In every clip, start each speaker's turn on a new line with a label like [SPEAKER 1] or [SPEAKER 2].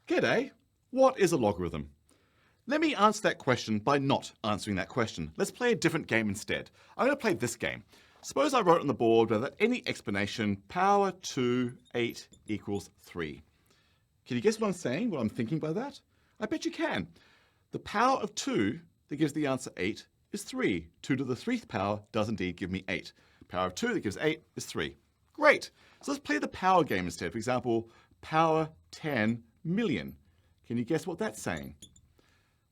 [SPEAKER 1] G'day, what is a logarithm? Let me answer that question by not answering that question. Let's play a different game instead. I'm going to play this game. Suppose I wrote on the board without any explanation, power 2, 8 equals 3. Can you guess what I'm saying, what I'm thinking by that? I bet you can. The power of 2 that gives the answer 8 is 3. 2 to the 3rd power does indeed give me 8. Power of 2 that gives 8 is 3. Great. So let's play the power game instead. For example, power 10 million. Can you guess what that's saying?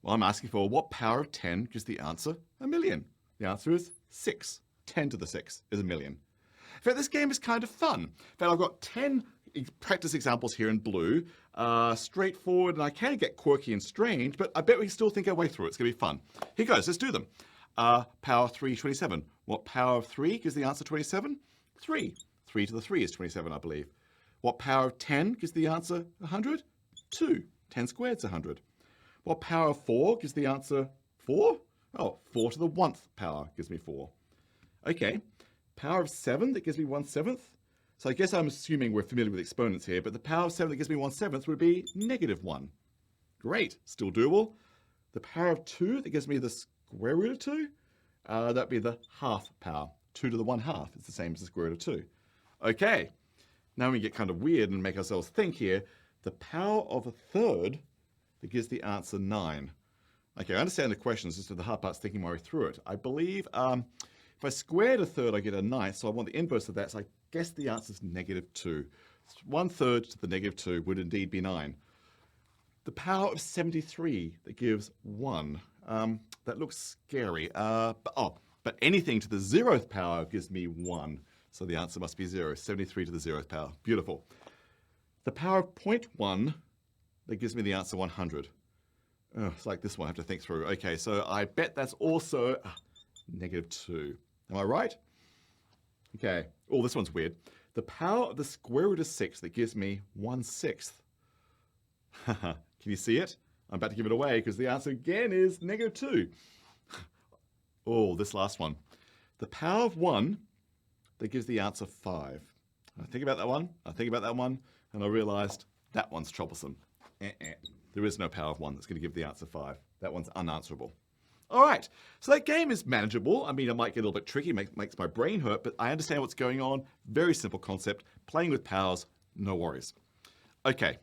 [SPEAKER 1] Well, I'm asking for what power of 10 gives the answer a million. The answer is 6. 10 to the 6 is a million. In fact, this game is kind of fun. In fact, I've got 10 practice examples here in blue. Straightforward, and I can get quirky and strange, but I bet we can still think our way through it. It's going to be fun. Here goes. Let's do them. Power 3, 27. What power of 3 gives the answer 27? 3. 3 to the 3 is 27, I believe. What power of 10 gives the answer 100? 2. 10 squared is 100. What power of 4 gives the answer 4? Oh, 4 to the 1th power gives me 4. Okay. Power of 7 that gives me 1/7. So I guess I'm assuming we're familiar with exponents here, but the power of 7 that gives me 1/7 would be -1. Great. Still doable. The power of 2 that gives me the square root of 2? That'd be the half power. 2 to the 1/2 is the same as the square root of 2. Okay. Now we get kind of weird and make ourselves think here. The power of a 3rd that gives the answer 9. Okay, I understand the question. It's just the hard part's thinking my way through it. I believe if I squared a 3rd, I get a 9th, so I want the inverse of that, so I guess the answer is -2. 1/3 to the -2 would indeed be 9. The power of 73 that gives 1. That looks scary. But anything to the 0th power gives me 1. So the answer must be 0. 73 to the 0th power. Beautiful. The power of 0.1 that gives me the answer 100. Oh, it's like this one I have to think through. Okay, so I bet that's also -2. Am I right? Okay. Oh, this one's weird. The power of the square root of 6 that gives me 1/6. Can you see it? I'm about to give it away because the answer again is -2. Oh, this last one. The power of 1 that gives the answer 5. I think about that one, and I realized that one's troublesome. There is no power of 1 that's going to give the answer 5. That one's unanswerable. All right, so that game is manageable. I mean, it might get a little bit tricky, makes my brain hurt, but I understand what's going on. Very simple concept. Playing with powers, no worries. Okay,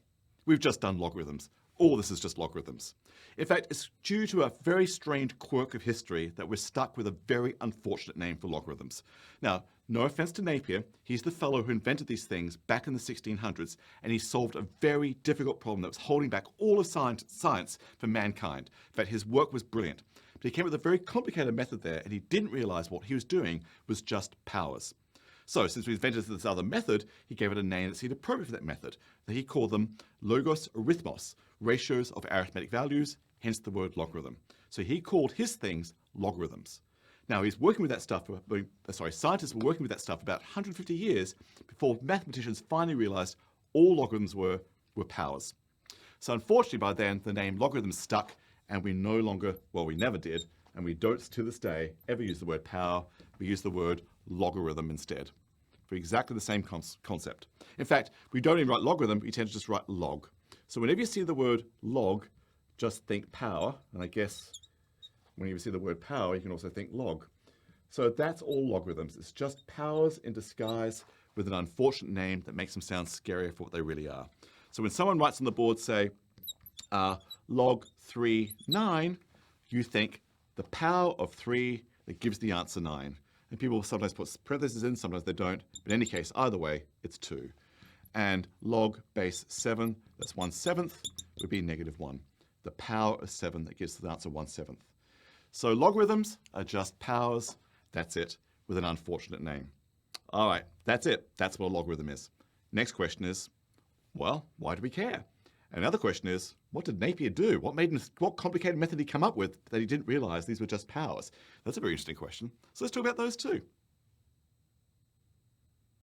[SPEAKER 1] we've just done logarithms. All this is just logarithms. In fact, it's due to a very strange quirk of history that we're stuck with a very unfortunate name for logarithms. Now, no offense to Napier, he's the fellow who invented these things back in the 1600s, and he solved a very difficult problem that was holding back all of science for mankind. In fact, his work was brilliant. But he came up with a very complicated method there, and he didn't realize what he was doing was just powers. So, since we invented this other method, he gave it a name that seemed appropriate for that method. He called them logarithms, ratios of arithmetic values, hence the word logarithm. So he called his things logarithms. Now, he's working with that stuff, scientists were working with that stuff about 150 years before mathematicians finally realized all logarithms were powers. So unfortunately, by then, the name logarithm stuck, and we no longer, well, we never did, and we don't to this day ever use the word power. We use the word logarithm instead for exactly the same concept. In fact, we don't even write logarithm, we tend to just write log. So whenever you see the word log, just think power, and I guess when you see the word power, you can also think log. So that's all logarithms. It's just powers in disguise with an unfortunate name that makes them sound scarier for what they really are. So when someone writes on the board, say, log 3, 9, you think the power of 3 that gives the answer 9. And people sometimes put parentheses in, sometimes they don't. But in any case, either way, it's 2. And log base 7, that's 1/7, would be -1. The power of 7 that gives the answer 1/7. So logarithms are just powers, that's it, with an unfortunate name. All right, that's it. That's what a logarithm is. Next question is, well, why do we care? And another question is, what did Napier do? What complicated method did he come up with that he didn't realize these were just powers? That's a very interesting question. So let's talk about those too.